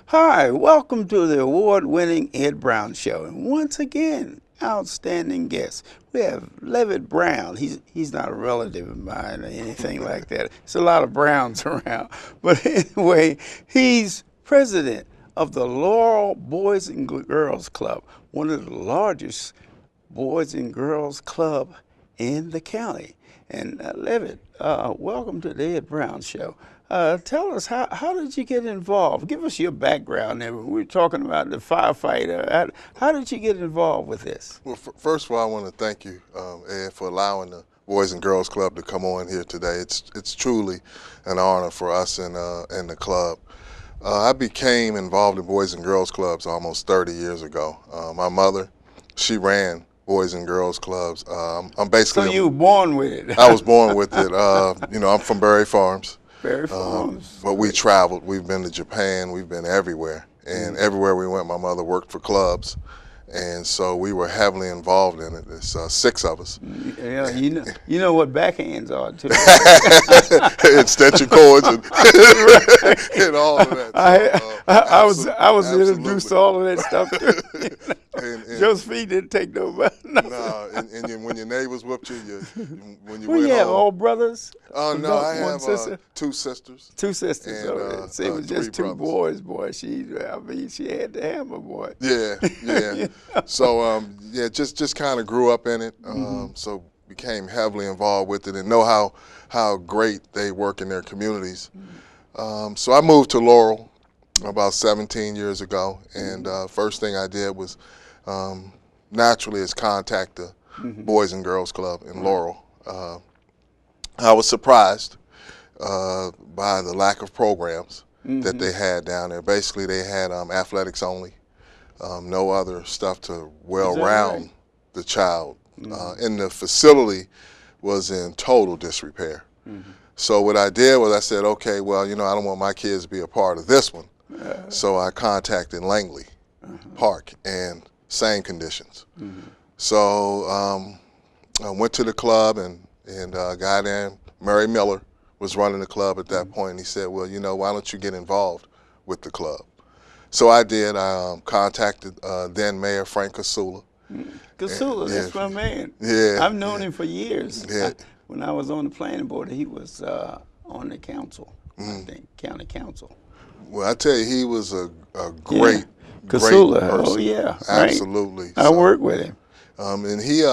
Hi, welcome to the award-winning Ed Brown Show. And once again, outstanding guest. We have Lvet Brown. He's not a relative of mine or anything like that. There's a lot of Browns around. But anyway, he's president of the Laurel Boys and Girls Club, one of the largest boys and girls club in the county. And Lvet, welcome to the Ed Brown Show. Tell us, how did you get involved? Give us your background there. We were talking about the firefighter. How did you get involved with this? Well, first of all, I want to thank you, Ed, for allowing the Boys and Girls Club to come on here today. It's truly an honor for us in the club. I became involved in Boys and Girls Clubs almost 30 years ago. My mother, she ran Boys and Girls Clubs. I'm basically. So you were born with it? I was born with it. I'm from Berry Farms. Berry Farms. But we traveled. We've been to Japan. We've been everywhere. And everywhere we went, my mother worked for clubs. And so we were heavily involved in it. There's 6 of us. Yeah, you know what backhands are, too. Extension cords and, and all of that. So, I was introduced to all of that stuff, too. Josephine didn't take no. No, and when your neighbors whooped you, when you well, went you have home. all brothers? No, I have 2 sisters. 2 sisters. And, So it was just 2 brothers. boys, boy. She had to have a boy. Yeah. So just kind of grew up in it. So became heavily involved with it and know how great they work in their communities. So I moved to Laurel about 17 years ago, and first thing I did was naturally is contact the Boys and Girls Club in Laurel. I was surprised by the lack of programs that they had down there. Basically, they had athletics only, no other stuff to well-round the child. And the facility was in total disrepair. So what I did was I said, okay, well, I don't want my kids to be a part of this one. So I contacted Langley Park, and same conditions. So I went to the club, and a guy named Murray Miller was running the club at that point, and he said, well, why don't you get involved with the club? So I did. I contacted then Mayor Frank Casula. Casula, that's my man. Yeah. I've known him for years. Yeah. When I was on the planning board, he was on the council, I think, county council. Well, I tell you, he was a great, Casula. great person. Oh yeah, Absolutely. Right. I worked with him. And he,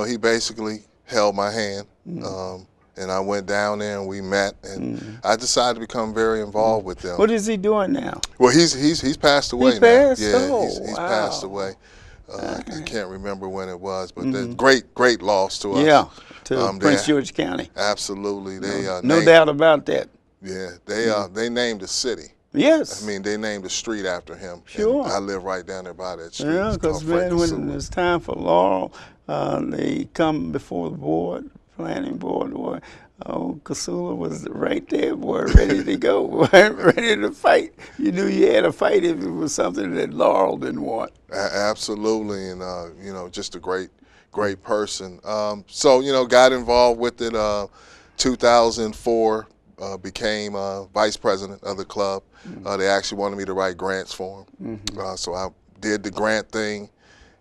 he basically held my hand, and I went down there and we met, and I decided to become very involved with them. What is he doing now? Well, he's passed away he passed? now. Yeah, oh, he's wow. passed away. I can't remember when it was, but great loss to us. Yeah, to Prince George County. Absolutely, No doubt about that. Yeah, they named the city. Yes. I mean, they named the street after him. Sure. And I live right down there by that street. Yeah, because when it's time for Laurel, they come before the board, planning board. Boy, Casula was right there, boy, ready to go, ready to fight. You knew you had to fight if it was something that Laurel didn't want. Absolutely, and just a great person. So got involved with it. 2004. Became vice president of the club. They actually wanted me to write grants for them. So I did the grant thing,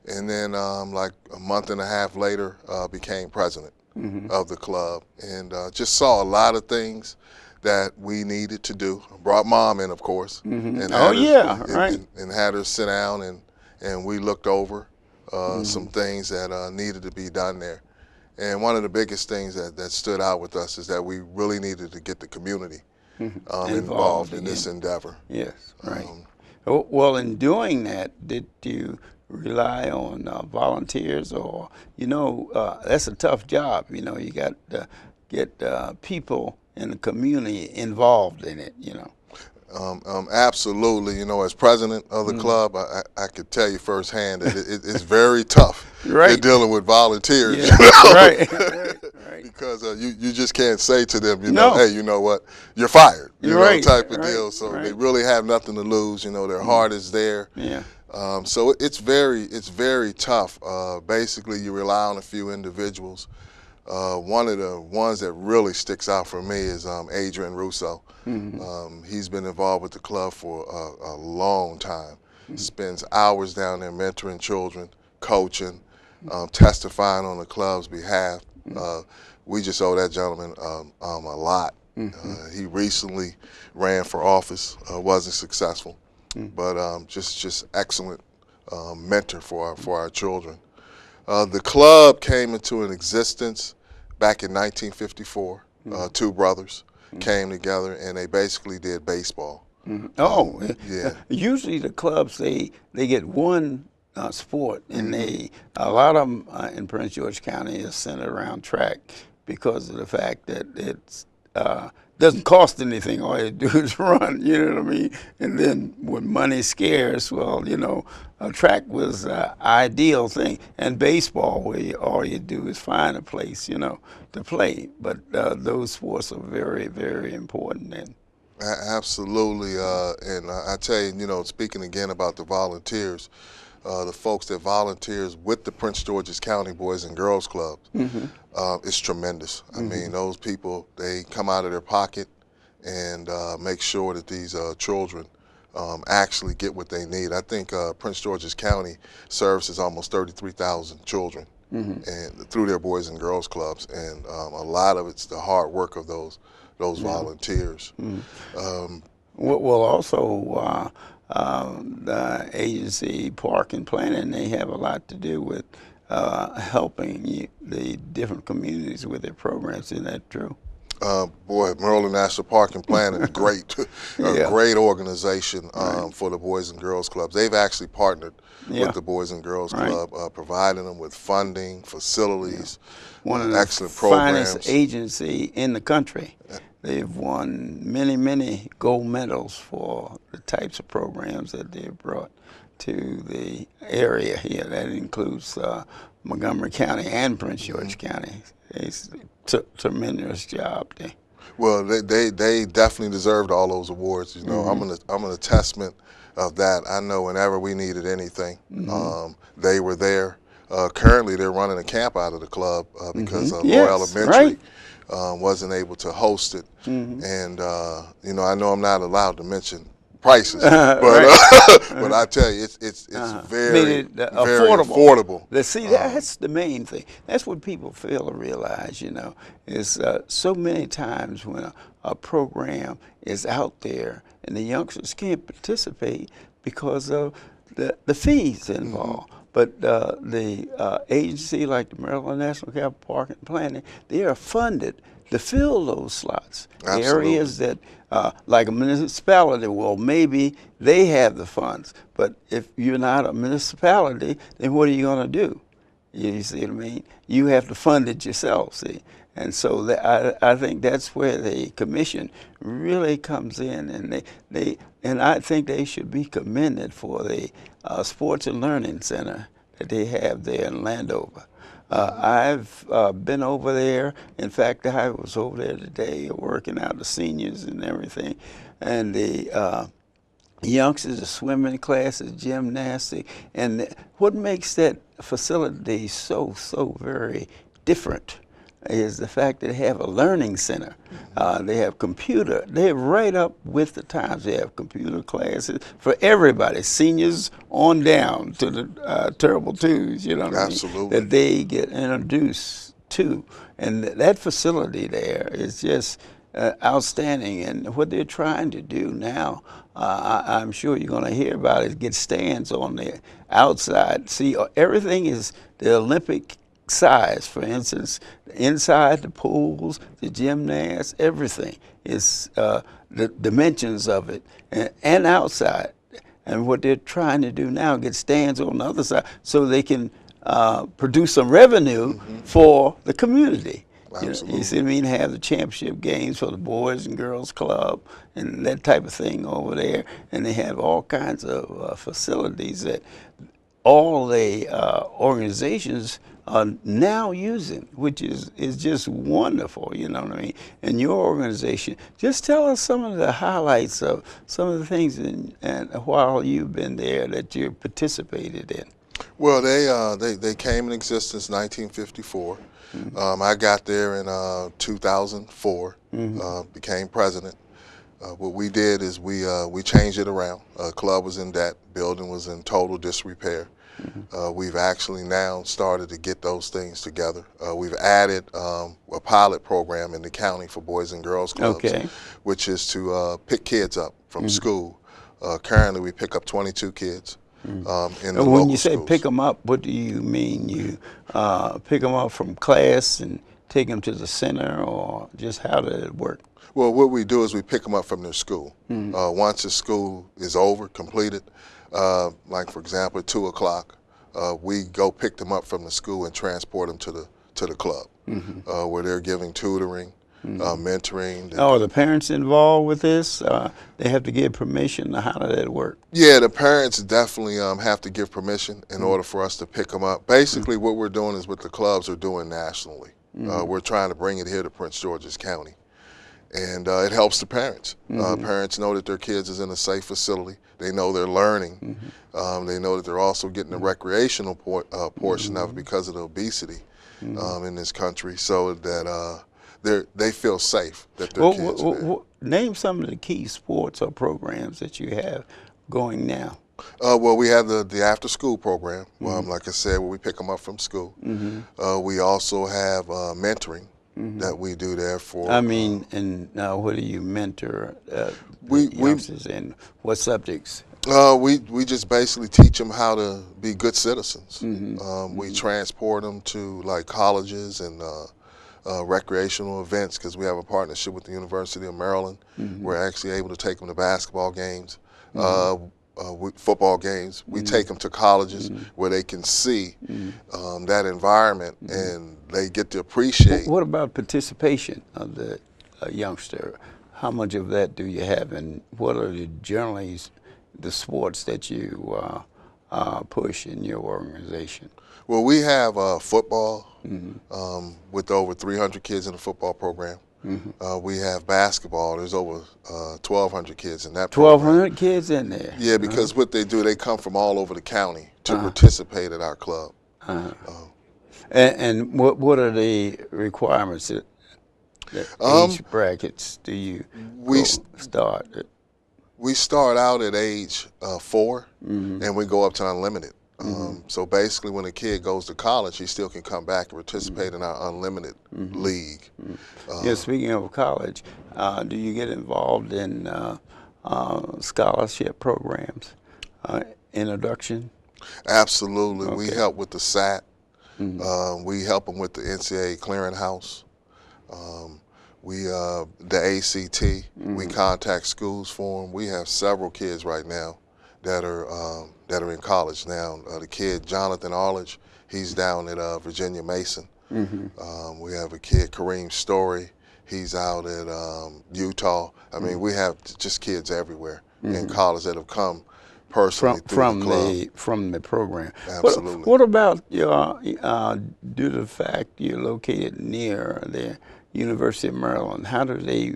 and then like a month and a half later became president of the club, and just saw a lot of things that we needed to do. Brought Mom in, of course. And and had her sit down, and we looked over some things that needed to be done there. And one of the biggest things that stood out with us is that we really needed to get the community involved in this endeavor. Yes, right. Well, in doing that, did you rely on volunteers, or that's a tough job. You got to get people in the community involved in it. Absolutely. As president of the club, I could tell you firsthand that it's very tough. You're dealing with volunteers. Yeah. Right. Because you just can't say to them, No. hey, you know what, you're fired. Type of deal. So Right. they really have nothing to lose. Their heart is there. Yeah. So it's very tough. Basically, you rely on a few individuals One of the ones that really sticks out for me is Adrian Russo. He's been involved with the club for a long time. Spends hours down there mentoring children, coaching, testifying on the club's behalf. We just owe that gentleman a lot. He recently ran for office, wasn't successful, but just excellent mentor for our children. The club came into an existence back in 1954. Two brothers came together and they basically did baseball. Oh, Yeah. Usually the clubs they get one sport, and a lot of them in Prince George County is centered around track because of the fact that it's doesn't cost anything. All you do is run, you know what I mean? And then when money's scarce, well, track was an ideal thing. And baseball, where all you do is find a place, to play. But those sports are very, very important. And Absolutely, and I tell you, speaking again about the volunteers, the folks that volunteers with the Prince George's County Boys and Girls Clubs, it's tremendous. I mean, those people, they come out of their pocket and make sure that these children actually get what they need. I think Prince George's County services almost 33,000 children and through their Boys and Girls Clubs, and a lot of it's the hard work of those volunteers. Well, also the agency Park and Planning, they have a lot to do with helping the different communities with their programs. Isn't that true? Boy, Maryland National Park and Planning is great, a great organization for the Boys and Girls Clubs. They've actually partnered with the Boys and Girls Club, providing them with funding, facilities, one of excellent the programs. finest agency in the country. They've won many, many gold medals for the types of programs that they've brought to the area here. That includes Montgomery County and Prince George County. It's a tremendous job there. Well, they definitely deserved all those awards. I'm an attestament of that. I know whenever we needed anything, they were there. Currently, they're running a camp out of the club because Laurel Elementary wasn't able to host it. And I know I'm not allowed to mention prices, but but I tell you, it's very affordable. See, that's the main thing. That's what people fail to realize. Is so many times when a program is out there and the youngsters can't participate because of the fees involved. But the agency like the Maryland National Capital Park and Planning, they are funded to fill those slots. Absolutely. Areas that, like a municipality, well, maybe they have the funds. But if you're not a municipality, then what are you going to do? You see what I mean? You have to fund it yourself, see? And so I think that's where the commission really comes in, and I think they should be commended for the Sports and Learning Center that they have there in Landover. I've been over there. In fact, I was over there today working out the seniors and everything, and the youngsters, the swimming classes, gymnastics, and what makes that facility so very different is the fact that they have a learning center. They have computer. They're right up with the times. They have computer classes for everybody, seniors on down to the terrible twos, you know what I mean? That they get introduced to. And that facility there is just outstanding. And what they're trying to do now, I'm sure you're going to hear about it, get stands on the outside. See, everything is the Olympic size. For instance, inside the pools, the gymnasts, everything is the dimensions of it, and outside. And what they're trying to do now, get stands on the other side so they can produce some revenue for the community. You see what I mean? Have the championship games for the Boys and Girls Club and that type of thing over there. And they have all kinds of facilities that all the organizations are now using, which is just wonderful, you know what I mean? And your organization, just tell us some of the highlights of some of the things and while you've been there that you participated in. Well, they came in existence in 1954. I got there in 2004, became president. What we did is we changed it around. Club was in debt, building was in total disrepair. We've actually now started to get those things together. We've added a pilot program in the county for Boys and Girls Clubs, Okay. which is to pick kids up from school. Currently, we pick up 22 kids in the When local you say schools. pick them up, what do you mean? You pick them up from class and take them to the center, or just how did it work? Well, what we do is we pick them up from their school. Once the school is over, completed, like for example at 2 o'clock, we go pick them up from the school and transport them to the club, where they're giving tutoring, mentoring. Oh, are the parents involved with this? They have to give permission. How does that work? Yeah, the parents definitely have to give permission in order for us to pick them up. Basically, what we're doing is what the clubs are doing nationally. We're trying to bring it here to Prince George's County. And it helps the parents. Parents know that their kids is in a safe facility. They know they're learning. They know that they're also getting the recreational portion of it because of the obesity in this country, so that they feel safe that their kids are there. Name some of the key sports or programs that you have going now. Well, we have the after-school program, like I said, where we pick them up from school. We also have mentoring that we do there for. I mean, and what do you mentor youngsters in? What subjects? We just basically teach them how to be good citizens. We transport them to like colleges and recreational events because we have a partnership with the University of Maryland. We're actually able to take them to basketball games, football games. We take them to colleges where they can see that environment and they get to appreciate. What about participation of the youngster? How much of that do you have, and what are generally the sports that you push in your organization? Well, we have football with over 300 kids in the football program. We have basketball. There's over 1,200 kids in that program. 1,200 kids in there? Yeah, because what they do, they come from all over the county to participate at our club. And what are the requirements? Age brackets do you start at? We start out at age 4, and we go up to unlimited. So basically, when a kid goes to college, he still can come back and participate in our unlimited league. Yeah, speaking of college, do you get involved in scholarship programs, introduction? Absolutely. We Okay. help with the SAT. We help them with the NCAA clearinghouse. The ACT. We contact schools for them. We have several kids right now that are in college now. The kid Jonathan Arledge, he's down at Virginia Mason. We have a kid Kareem Story. He's out at Utah. I mean, we have just kids everywhere in college that have come personally from the program. Absolutely. What about your due to the fact you're located near the University of Maryland? How do they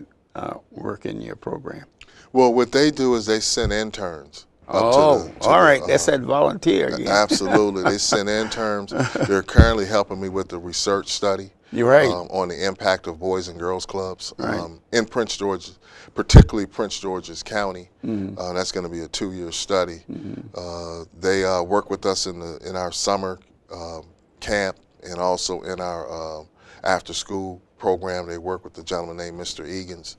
work in your program? Well, what they do is they send interns. All right. That's that volunteer again. Absolutely. They send interns. They're currently helping me with the research study. You're right. On the impact of Boys and Girls Clubs Right. in Prince George's, particularly Prince George's County. That's going to be a 2-year study. They work with us in our summer camp and also in our after-school program. They work with a gentleman named Mr. Egan's.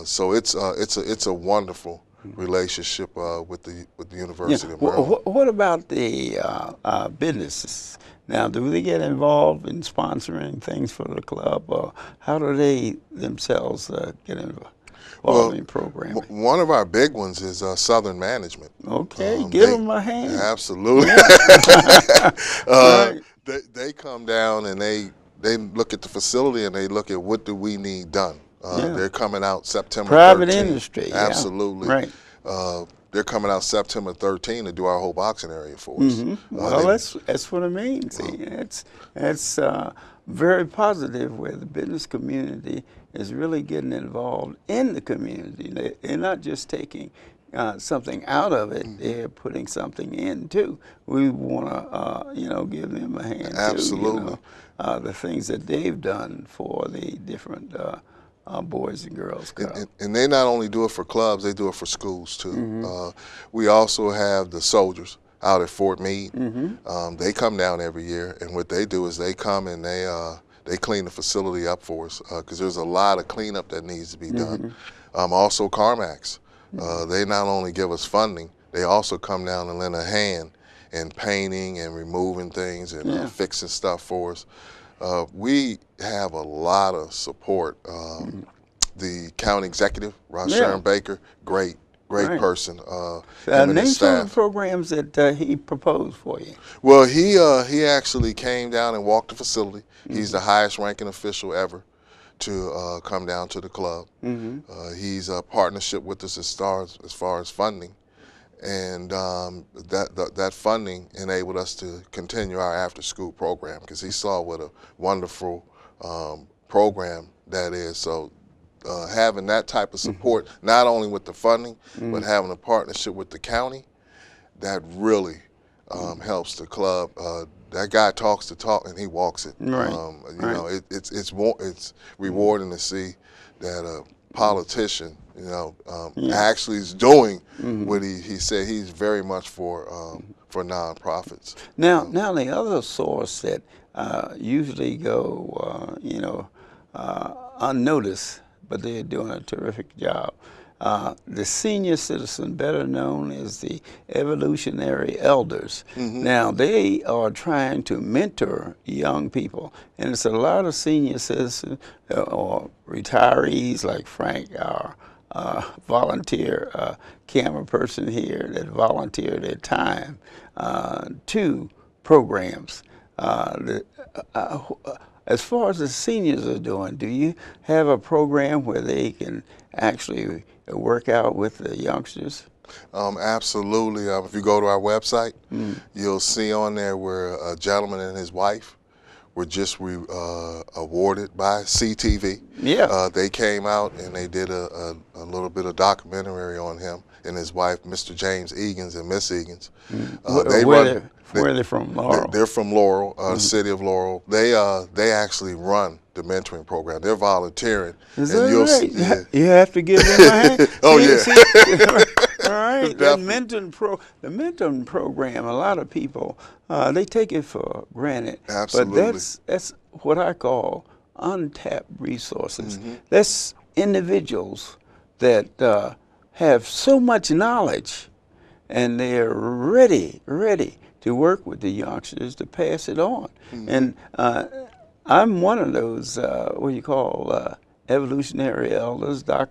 So it's a wonderful relationship with the University of Maryland. What about the businesses? Now, do they get involved in sponsoring things for the club, or how do they themselves get involved in programming? One of our big ones is Southern Management. Okay, give them a hand. Absolutely. Right. They come down and they look at the facility and they look at what do we need done. They're coming out September 13th. Private industry. Absolutely. Yeah. Right. They're coming out September 13th to do our whole boxing area for us. Well, that's what I mean. See, it's very positive where the business community is really getting involved in the community. They're not just taking something out of it, they're putting something in too. We want to, give them a hand too. Absolutely. The things that they've done for the different Boys and Girls Club. And they not only do it for clubs, they do it for schools too. We also have the soldiers out at Fort Meade. They come down every year, and what they do is they come and they clean the facility up for us because there's a lot of cleanup that needs to be done. Also, Carmax. They not only give us funding, they also come down and lend a hand in painting and removing things and fixing stuff for us. We have a lot of support. The county executive, Ron Baker, great person. Name some of the programs that he proposed for you. Well, he actually came down and walked the facility. He's the highest ranking official ever to come down to the club. He's a partnership with us as far as funding, and that funding enabled us to continue our after-school program because he saw what a wonderful program that is. So having that type of support, not only with the funding, but having a partnership with the county, that really helps the club. That guy talks the talk and he walks it. You know, it's rewarding to see that a politician, actually is doing what he said. He's very much for nonprofits. Now the other source that usually go, unnoticed, but they're doing a terrific job. The senior citizen, better known as the evolutionary elders. Now, they are trying to mentor young people, and it's a lot of senior citizens or retirees like Frank, our volunteer camera person here, that volunteer their time to programs. As far as the seniors are doing, do you have a program where they can actually work out with the youngsters? Absolutely. If you go to our website, you'll see on there where a gentleman and his wife were just awarded by CTV. They came out and they did a little bit of documentary on him and his wife, Mr. James Egan's and Miss Egan's. Where are they from, Laurel? They're from Laurel, city of Laurel. They actually run the mentoring program. They're volunteering. Is that right? You have to give them a hand? Oh, yeah. All right. The mentoring program, a lot of people, they take it for granted. Absolutely. But that's what I call untapped resources. That's individuals that have so much knowledge, and they're ready to work with the youngsters to pass it on. And I'm one of those, evolutionary elders. Got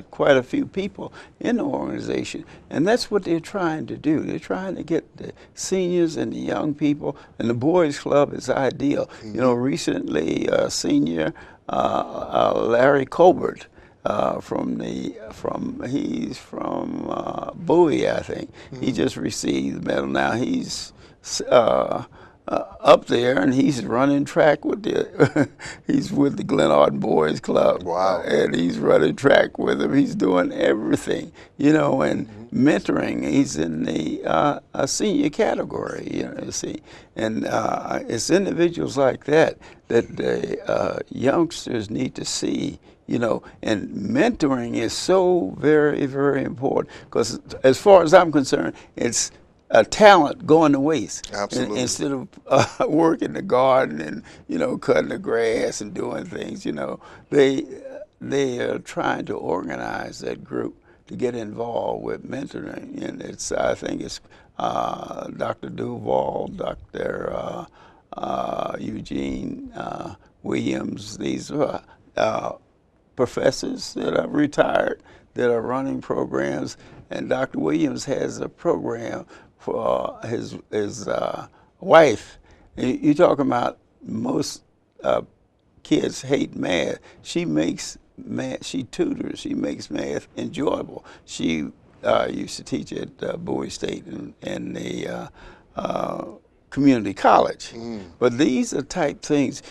quite a few people in the organization, and that's what they're trying to do. They're trying to get the seniors and the young people, and the Boys Club is ideal. Recently, senior Larry Colbert, he's from Bowie, I think. He just received the medal. Now he's up there, and he's running track with he's with the Glen Arden Boys Club. Wow. And he's running track with them. He's doing everything, and mentoring. He's in the senior category, you see. And it's individuals like that the youngsters need to see. And mentoring is so very, very important because, as far as I'm concerned, it's a talent going to waste. Absolutely. Instead of working the garden and cutting the grass and doing things, they are trying to organize that group to get involved with mentoring, and I think it's Dr. Duval, Dr. Eugene Williams. These professors that are retired that are running programs, and Dr. Williams has a program for his wife. You're talking about most kids hate math. She makes math. She tutors. She makes math enjoyable. She used to teach at Bowie State and the community college. But these are type things.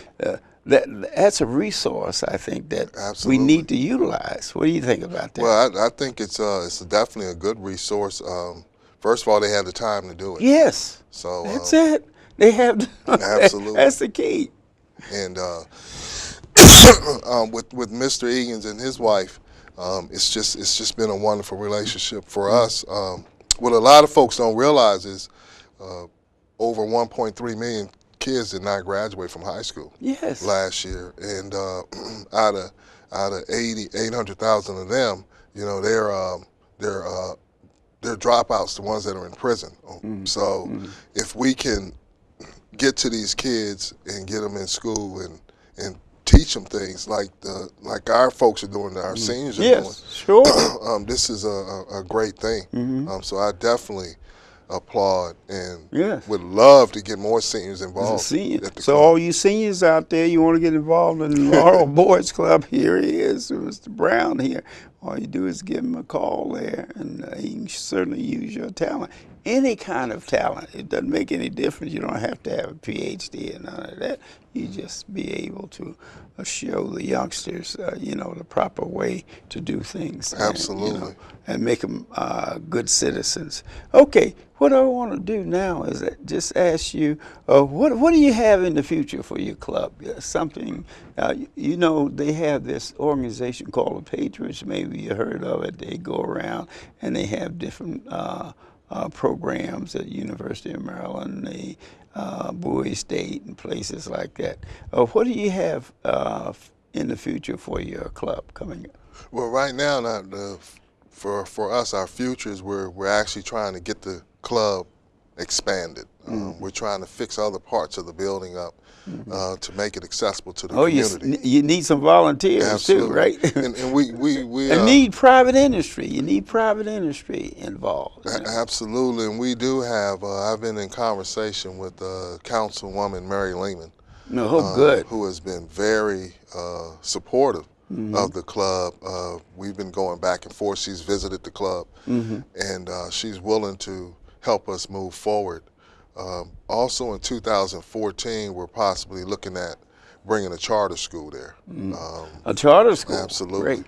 that's a resource I think that we Absolutely. need to utilize. What do you think about that? Well, I think it's definitely a good resource. First of all, they have the time to do it. Yes, So that's it. They have absolutely. that's the key. And with Mr. Egan's and his wife, it's just been a wonderful relationship for us. What a lot of folks don't realize is over 1.3 million kids did not graduate from high school Yes. last year, and out of 800,000 of them, they're dropouts, the ones that are in prison. So if we can get to these kids and get them in school and teach them things like our folks are doing, that our seniors are doing. Yes, sure. This is a great thing. So I definitely applaud and Yes. would love to get more seniors As a involved. senior. At the So club. all you seniors out there, you want to get involved in the Laurel Boys Club, here he is, Mr. Brown here. All you do is give him a call there, and he can certainly use your talent. Any kind of talent. It doesn't make any difference. You don't have to have a PhD and none of that. You just be able to show the youngsters, the proper way to do things. Absolutely. And make them good citizens. Okay, what I want to do now is just ask you, what do you have in the future for your club? Something, they have this organization called the Patriots. Maybe you heard of it. They go around and they have different programs at University of Maryland, the Bowie State, and places like that. What do you have in the future for your club coming up? Well, right now, for us, our future is we're actually trying to get the club expanded. We're trying to fix other parts of the building up to make it accessible to the community. You need some volunteers Absolutely. too, right? And we and need private industry. You need private industry involved. Absolutely, and we do have. I've been in conversation with Councilwoman Mary Lehman, Good. who has been very supportive of the club. We've been going back and forth. She's visited the club, and she's willing to help us move forward. Also in 2014, we're possibly looking at bringing a charter school there. A charter school? Absolutely. Great.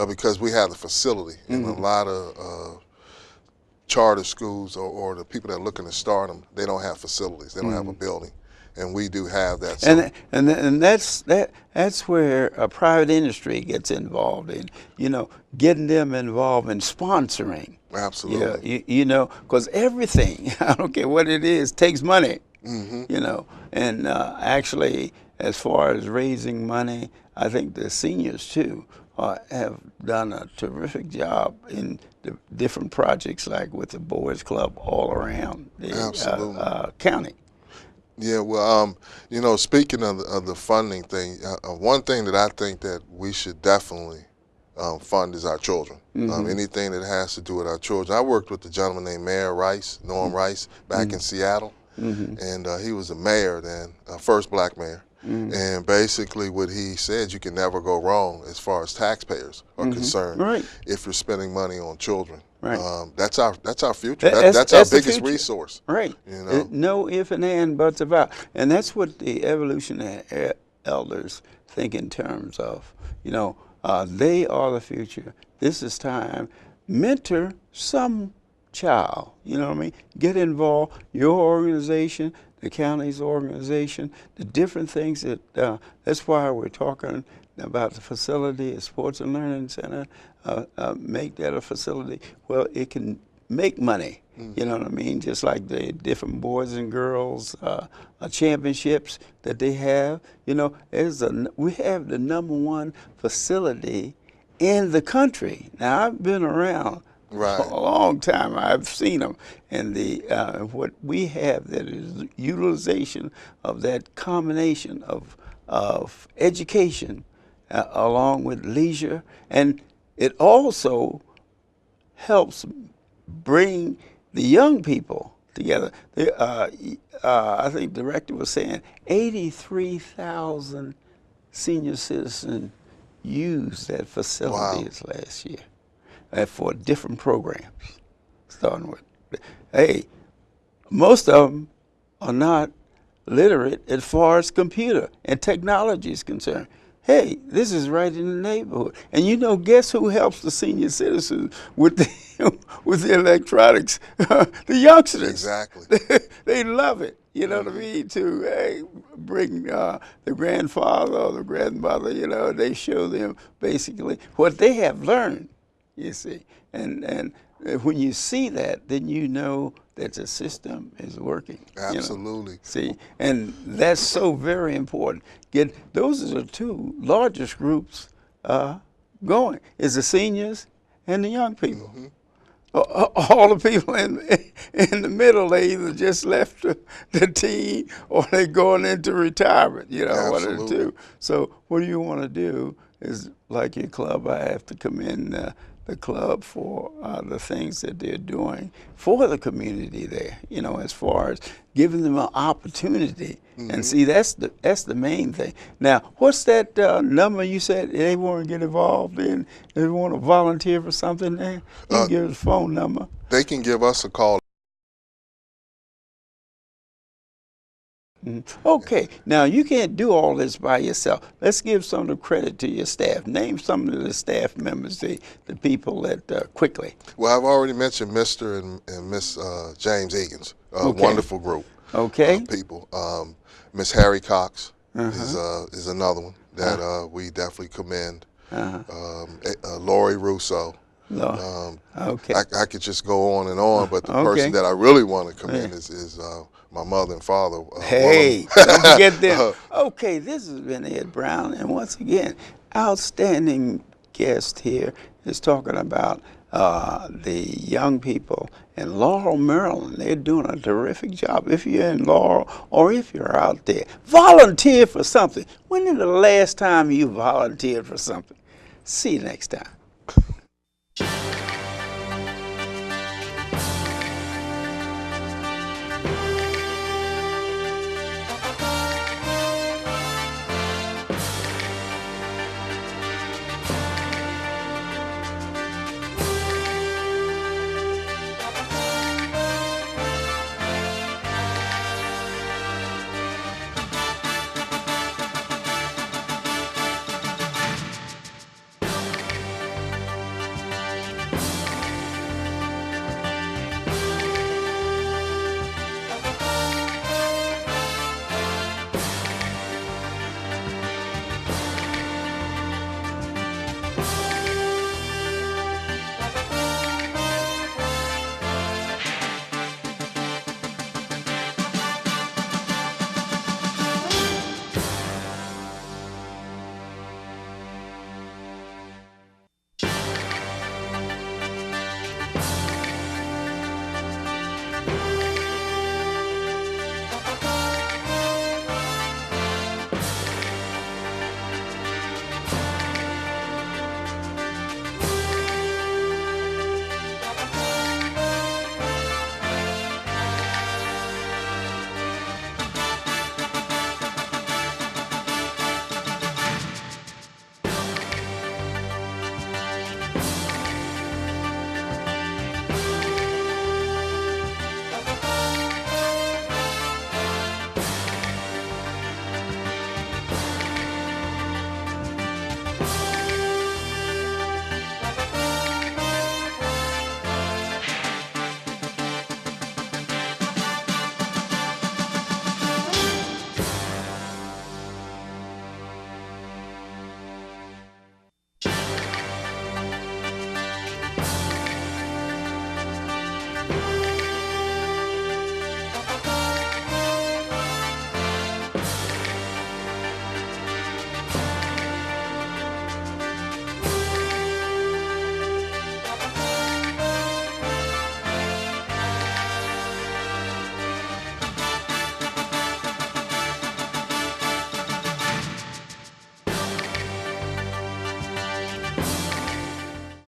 Because we have the facility, and a lot of charter schools or the people that are looking to start them, they don't have facilities. They don't have a building. And we do have that. So. And that's where a private industry gets involved in, getting them involved in sponsoring. Absolutely. Yeah, because everything, I don't care what it is, takes money. And actually, as far as raising money, I think the seniors too have done a terrific job in the different projects, like with the Boys Club all around the county. Yeah, well, speaking of the funding thing, one thing that I think that we should definitely fund is our children. Anything that has to do with our children. I worked with a gentleman named Mayor Rice, Norm Rice, back in Seattle, and he was a mayor then, first black mayor. And basically what he said, you can never go wrong as far as taxpayers are concerned if you're spending money on children. Right. That's our future. That's our biggest resource. Right. No if and and buts about. And that's what the evolutionary elders think in terms of, they are the future. This is time. Mentor some child. You know what I mean? Get involved. Your organization, the county's organization, the different things that's why we're talking about the facility, a sports and learning center, make that a facility. Well, it can make money, you know what I mean? Just like the different boys and girls championships that they have. We have the #1 facility in the country. Now, I've been around for a long time. I've seen them. And what we have, that is utilization of that combination of education along with leisure, and it also helps bring the young people together. I think the director was saying 83,000 senior citizens used that facilities last year for different programs, starting with, most of them are not literate as far as computer and technology is concerned. Hey, this is right in the neighborhood. And you know, guess who helps the senior citizens with the with the electronics? The youngsters. Exactly. They love it. You know what I mean? To bring the grandfather or the grandmother. You know, they show them basically what they have learned. You see, and when you see that, then you know that the system is working. Absolutely. You know? See, and that's so very important. Those are the two largest groups going, is the seniors and the young people. Mm-hmm. All the people in the middle, they either just left the team or they're going into retirement, you know, one of the two. So what do you want to do is, like your club, I have to commend the club for the things that they're doing for the community there, you know, as far as giving them an opportunity. Mm-hmm. And see, that's the main thing. Now, what's that number you said they want to get involved in? They want to volunteer for something there? You can give us a phone number. They can give us a call. Okay, now you can't do all this by yourself. Let's give some of the credit to your staff. Name some of the staff members, the people that quickly. Well, I've already mentioned Mr. and Miss James Egan's, wonderful group. Okay. People. Miss Harry Cox is another one that we definitely commend. Lori Russo. Okay. I could just go on and on, but the person that I really want to commend is my mother and father. Hey, don't forget them. Okay, this has been Ed Brown, and once again, outstanding guest here is talking about the young people in Laurel, Maryland. They're doing a terrific job. If you're in Laurel or if you're out there, volunteer for something. When is the last time you volunteered for something? See you next time.